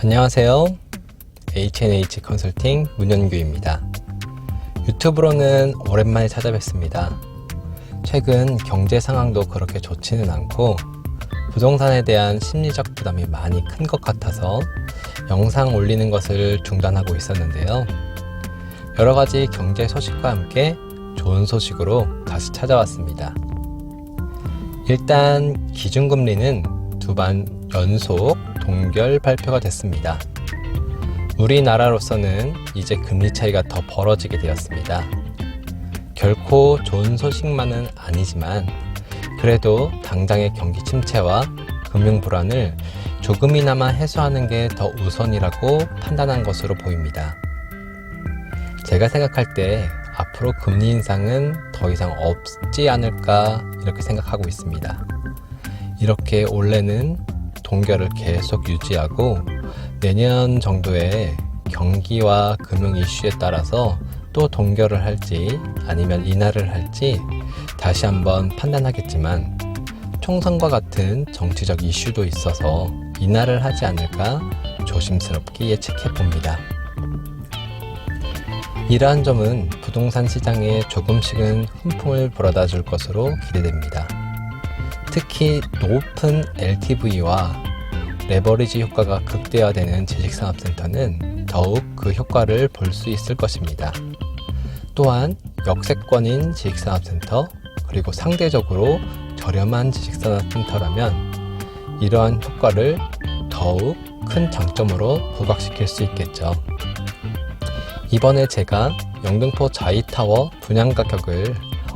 안녕하세요. H&H 컨설팅 문현규입니다. 유튜브로는 오랜만에 찾아뵙습니다. 최근 경제 상황도 그렇게 좋지는 않고 부동산에 대한 심리적 부담이 많이 큰 것 같아서 영상 올리는 것을 중단하고 있었는데요. 여러 가지 경제 소식과 함께 좋은 소식으로 다시 찾아왔습니다. 일단 기준금리는 2번 연속 동결 발표가 됐습니다. 우리나라로서는 이제 금리 차이가 더 벌어지게 되었습니다. 결코 좋은 소식만은 아니지만 그래도 당장의 경기 침체와 금융 불안을 조금이나마 해소하는 게 더 우선이라고 판단한 것으로 보입니다. 제가 생각할 때 앞으로 금리 인상은 더 이상 없지 않을까 이렇게 생각하고 있습니다. 이렇게 올해는 동결을 계속 유지하고 내년 정도에 경기와 금융 이슈에 따라서 또 동결을 할지 아니면 인하를 할지 다시 한번 판단하겠지만 총선과 같은 정치적 이슈도 있어서 인하를 하지 않을까 조심스럽게 예측해 봅니다. 이러한 점은 부동산 시장에 조금씩은 훈풍을 불어다 줄 것으로 기대됩니다. 특히 높은 LTV와 레버리지 효과가 극대화되는 지식산업센터는 더욱 그 효과를 볼 수 있을 것입니다. 또한 역세권인 지식산업센터 그리고 상대적으로 저렴한 지식산업센터라면 이러한 효과를 더욱 큰 장점으로 부각시킬 수 있겠죠. 이번에 제가 영등포 자이타워 분양 가격을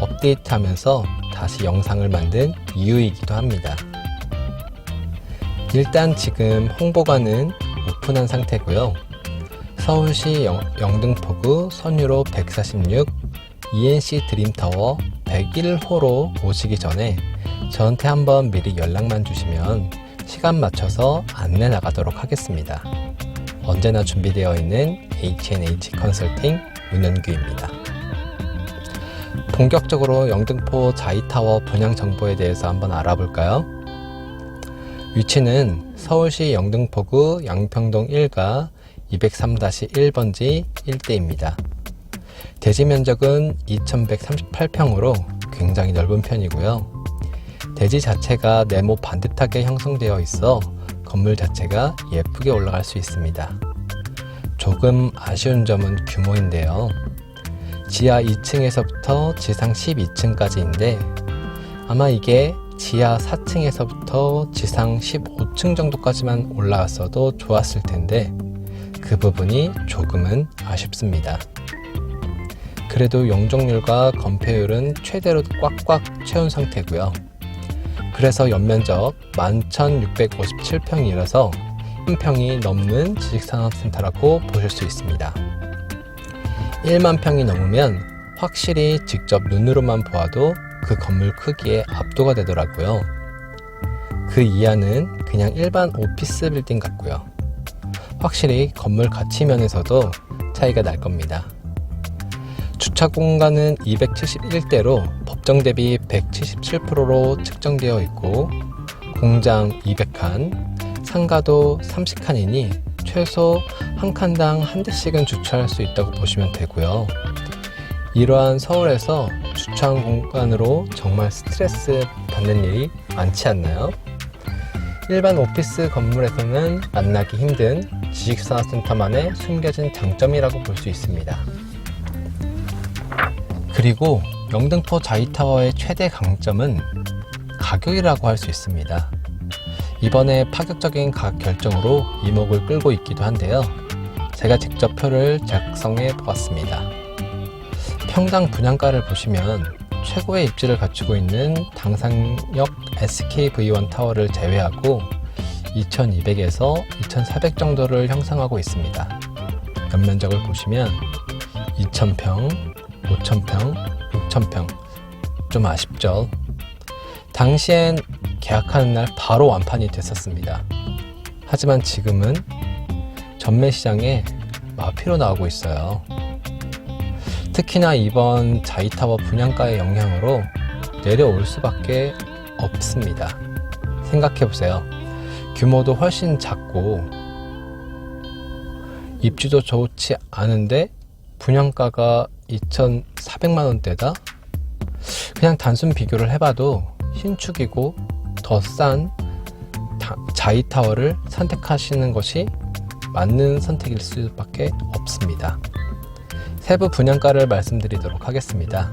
업데이트하면서 다시 영상을 만든 이유이기도 합니다. 일단 지금 홍보관은 오픈한 상태고요. 서울시 영등포구 선유로 146 ENC 드림타워 101호로 오시기 전에 저한테 한번 미리 연락만 주시면 시간 맞춰서 안내 나가도록 하겠습니다. 언제나 준비되어 있는 H&H 컨설팅 문현규입니다. 본격적으로 영등포 자이타워 분양 정보에 대해서 한번 알아볼까요? 위치는 서울시 영등포구 양평동 1가 203-1번지 일대입니다. 대지 면적은 2138평으로 굉장히 넓은 편이고요. 대지 자체가 네모 반듯하게 형성되어 있어 건물 자체가 예쁘게 올라갈 수 있습니다. 조금 아쉬운 점은 규모인데요. 지하 2층에서부터 지상 12층까지인데 아마 이게 지하 4층에서부터 지상 15층 정도까지만 올라왔어도 좋았을 텐데 그 부분이 조금은 아쉽습니다. 그래도 용적률과 건폐율은 최대로 꽉꽉 채운 상태고요. 그래서 연면적 11,657평이라서 1평이 넘는 지식산업센터라고 보실 수 있습니다. 1만 평이 넘으면 확실히 직접 눈으로만 보아도 그 건물 크기에 압도가 되더라고요. 그 이하는 그냥 일반 오피스 빌딩 같고요. 확실히 건물 가치 면에서도 차이가 날 겁니다. 주차 공간은 271대로 법정 대비 177%로 측정되어 있고 공장 200칸, 상가도 30칸이니 최소 한 칸당 한 대씩은 주차할 수 있다고 보시면 되고요. 이러한 서울에서 주차한 공간으로 정말 스트레스 받는 일이 많지 않나요? 일반 오피스 건물에서는 만나기 힘든 지식산업센터만의 숨겨진 장점이라고 볼 수 있습니다. 그리고 영등포 자이타워의 최대 강점은 가격이라고 할 수 있습니다. 이번에 파격적인 가격 결정으로 이목을 끌고 있기도 한데요. 제가 직접 표를 작성해 보았습니다. 평당 분양가를 보시면 최고의 입지를 갖추고 있는 당산역 SKV1 타워를 제외하고 2200에서 2400 정도를 형성하고 있습니다. 연면적을 보시면 2000평, 5000평, 6000평 좀 아쉽죠? 당시엔 계약하는 날 바로 완판이 됐었습니다. 하지만 지금은 전매 시장에 마피로 나오고 있어요. 특히나 이번 자이타워 분양가의 영향으로 내려올 수밖에 없습니다. 생각해보세요. 규모도 훨씬 작고 입지도 좋지 않은데 분양가가 2,400만 원대다? 그냥 단순 비교를 해봐도 신축이고 더 싼 자이타워를 선택하시는 것이 맞는 선택일 수밖에 없습니다. 세부 분양가를 말씀드리도록 하겠습니다.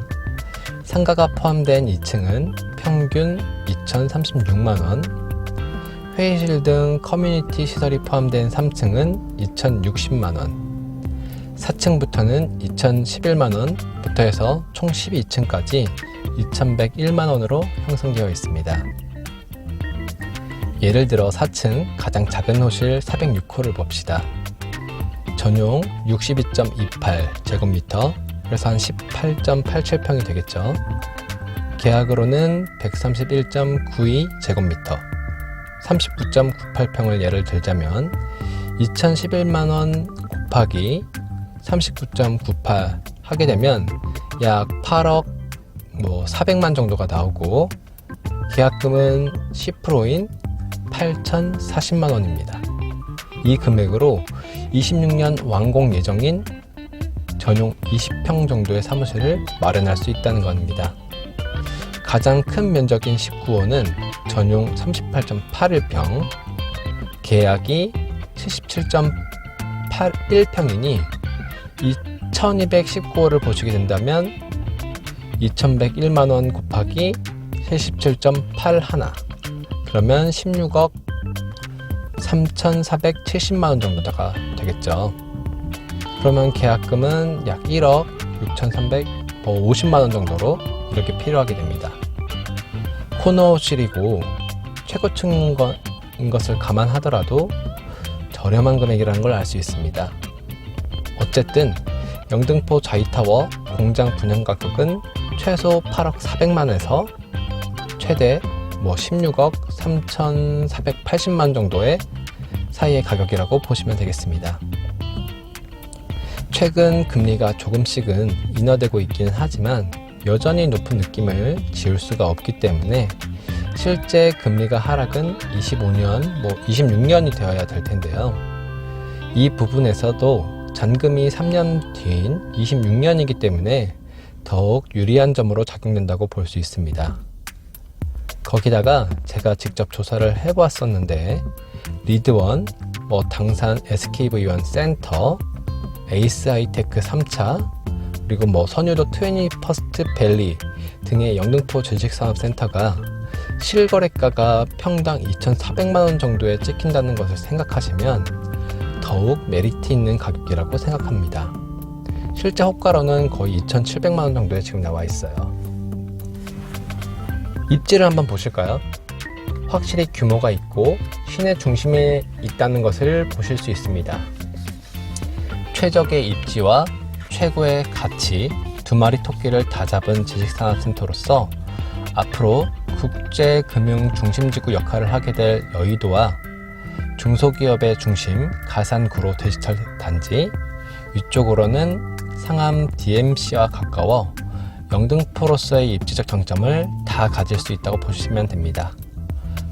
상가가 포함된 2층은 평균 2,036만원, 회의실 등 커뮤니티 시설이 포함된 3층은 2,060만원, 4층부터는 2,011만원부터 해서 총 12층까지 2,101만원으로 형성되어 있습니다. 예를 들어 4층 가장 작은 호실 406호를 봅시다. 전용 62.28제곱미터, 그래서 한 18.87평이 되겠죠. 계약으로는 131.92제곱미터, 39.98평을 예를 들자면 2,011만원 곱하기 39.98 하게 되면 약 8억 400만 정도가 나오고, 계약금은 10%인 8,040만원입니다. 이 금액으로 26년 완공 예정인 전용 20평 정도의 사무실을 마련할 수 있다는 겁니다. 가장 큰 면적인 19호는 전용 38.81평, 계약이 77.81평이니 2219호를 보시게 된다면 2,101만원 곱하기 77.81, 그러면 16억 3,470만원 정도가 되겠죠. 그러면 계약금은 약 1억 6,350만원 정도로 이렇게 필요하게 됩니다. 코너호실이고 최고층인 것을 감안하더라도 저렴한 금액이라는 걸 알 수 있습니다. 어쨌든 영등포 자이타워 공장 분양 가격은 최소 8억 400만에서 최대 16억 3,480만 정도의 사이의 가격이라고 보시면 되겠습니다. 최근 금리가 조금씩은 인하되고 있기는 하지만 여전히 높은 느낌을 지울 수가 없기 때문에 실제 금리가 하락은 25년, 26년이 되어야 될 텐데요. 이 부분에서도 잔금이 3년 뒤인 26년이기 때문에 더욱 유리한 점으로 작용된다고 볼 수 있습니다. 거기다가 제가 직접 조사를 해보았었는데 리드원, 당산 SKV1 센터, 에이스 하이테크 3차, 그리고 선유도 21스트 밸리 등의 영등포 주식산업센터가 실거래가가 평당 2,400만원 정도에 찍힌다는 것을 생각하시면 더욱 메리트 있는 가격이라고 생각합니다. 실제 호가로는 거의 2,700만원 정도에 지금 나와 있어요. 입지를 한번 보실까요? 확실히 규모가 있고 시내 중심에 있다는 것을 보실 수 있습니다. 최적의 입지와 최고의 가치, 두 마리 토끼를 다 잡은 지식산업센터로서 앞으로 국제금융 중심지구 역할을 하게 될 여의도와 중소기업의 중심 가산구로 디지털 단지, 위쪽으로는 상암 DMC와 가까워 영등포로서의 입지적 장점을 다 가질 수 있다고 보시면 됩니다.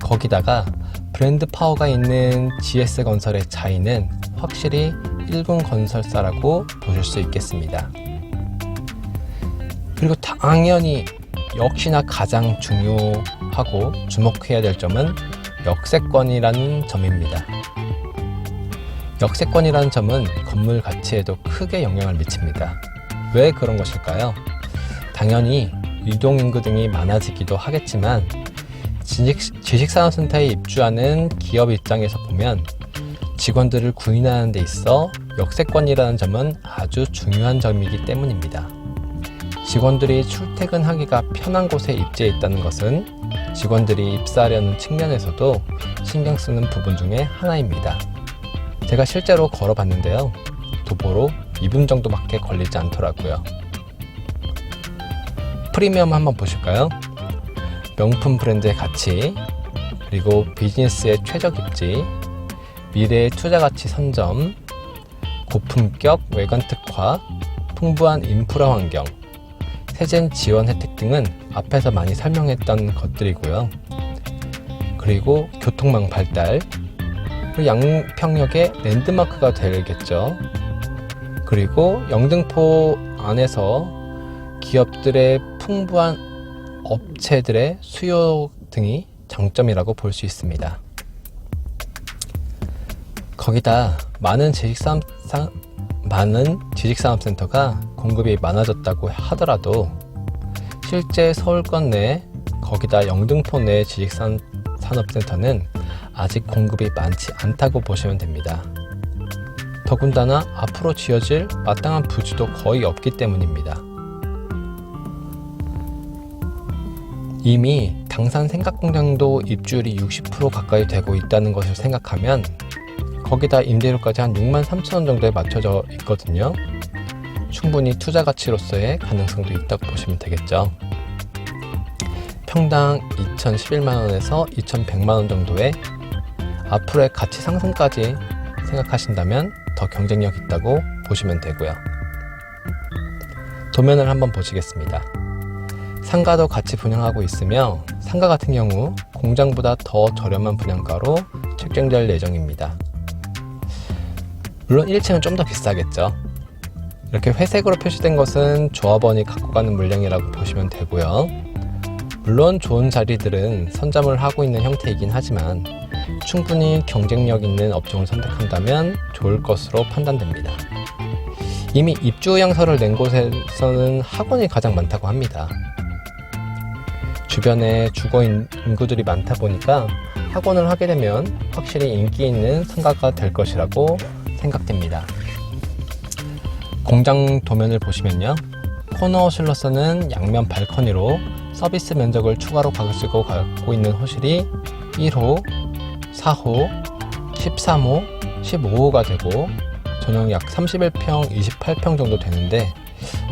거기다가 브랜드 파워가 있는 GS건설의 자리는 확실히 1군 건설사라고 보실 수 있겠습니다. 그리고 당연히 역시나 가장 중요하고 주목해야 될 점은 역세권이라는 점입니다. 역세권이라는 점은 건물 가치에도 크게 영향을 미칩니다. 왜 그런 것일까요? 당연히 유동인구 등이 많아지기도 하겠지만 지식산업센터에 입주하는 기업 입장에서 보면 직원들을 구인하는 데 있어 역세권이라는 점은 아주 중요한 점이기 때문입니다. 직원들이 출퇴근하기가 편한 곳에 입지해 있다는 것은 직원들이 입사하려는 측면에서도 신경 쓰는 부분 중에 하나입니다. 제가 실제로 걸어봤는데요. 도보로 2분 정도밖에 걸리지 않더라고요. 프리미엄 한번 보실까요? 명품 브랜드의 가치, 그리고 비즈니스의 최적 입지, 미래의 투자 가치 선점, 고품격 외관 특화, 풍부한 인프라 환경, 세젠 지원 혜택 등은 앞에서 많이 설명했던 것들이고요. 그리고 교통망 발달, 그리고 양평역의 랜드마크가 되겠죠. 그리고 영등포 안에서 기업들의 풍부한 업체들의 수요 등이 장점이라고 볼 수 있습니다. 거기다 많은 지식산업센터가 공급이 많아졌다고 하더라도 실제 서울권 내 거기다 영등포 내 지식산업센터는 아직 공급이 많지 않다고 보시면 됩니다. 더군다나 앞으로 지어질 마땅한 부지도 거의 없기 때문입니다. 이미 당산 생각공장도 입주율이 60% 가까이 되고 있다는 것을 생각하면 거기다 임대료까지 한 63,000원 정도에 맞춰져 있거든요. 충분히 투자 가치로서의 가능성도 있다고 보시면 되겠죠. 평당 2,011만원에서 2,100만원 정도의 앞으로의 가치 상승까지 생각하신다면 더 경쟁력 있다고 보시면 되고요. 도면을 한번 보시겠습니다. 상가도 같이 분양하고 있으며 상가 같은 경우 공장보다 더 저렴한 분양가로 책정될 예정입니다. 물론 1층은 좀 더 비싸겠죠. 이렇게 회색으로 표시된 것은 조합원이 갖고 가는 물량이라고 보시면 되고요. 물론 좋은 자리들은 선점을 하고 있는 형태이긴 하지만 충분히 경쟁력 있는 업종을 선택한다면 좋을 것으로 판단됩니다. 이미 입주 의향서를 낸 곳에서는 학원이 가장 많다고 합니다. 주변에 주거 인구들이 많다 보니까 학원을 하게 되면 확실히 인기 있는 상가가 될 것이라고 생각됩니다. 공장 도면을 보시면요. 코너 호실로서는 양면 발코니로 서비스 면적을 추가로 가지고 갖고 있는 호실이 1호, 4호, 13호, 15호가 되고 전용 약 31평, 28평 정도 되는데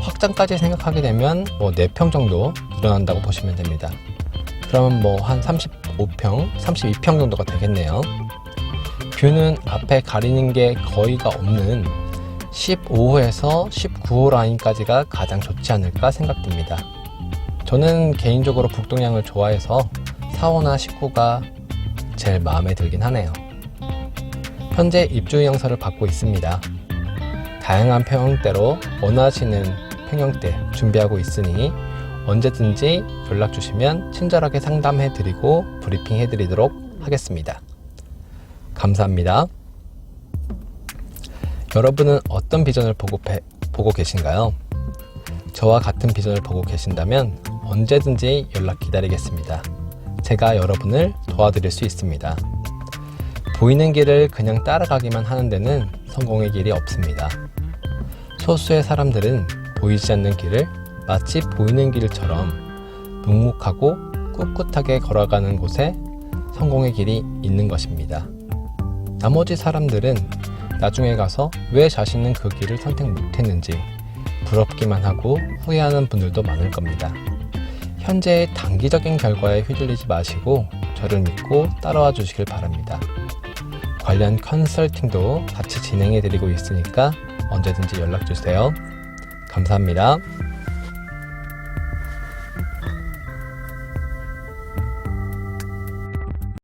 확장까지 생각하게 되면 4평 정도 늘어난다고 보시면 됩니다. 그러면 한 35평, 32평 정도가 되겠네요. 뷰는 앞에 가리는 게 거의가 없는 15호에서 19호 라인까지가 가장 좋지 않을까 생각됩니다. 저는 개인적으로 북동향을 좋아해서 4호나 19호가 제일 마음에 들긴 하네요. 현재 입주 의향서를 받고 있습니다. 다양한 평형대로 원하시는 평형대 준비하고 있으니 언제든지 연락 주시면 친절하게 상담해 드리고 브리핑 해 드리도록 하겠습니다. 감사합니다. 여러분은 어떤 비전을 보고 계신가요? 저와 같은 비전을 보고 계신다면 언제든지 연락 기다리겠습니다. 제가 여러분을 도와드릴 수 있습니다. 보이는 길을 그냥 따라가기만 하는 데는 성공의 길이 없습니다. 소수의 사람들은 보이지 않는 길을 마치 보이는 길처럼 묵묵하고 꿋꿋하게 걸어가는 곳에 성공의 길이 있는 것입니다. 나머지 사람들은 나중에 가서 왜 자신은 그 길을 선택 못했는지 부럽기만 하고 후회하는 분들도 많을 겁니다. 현재의 단기적인 결과에 휘둘리지 마시고 저를 믿고 따라와 주시길 바랍니다. 관련 컨설팅도 같이 진행해 드리고 있으니까 언제든지 연락 주세요. 감사합니다.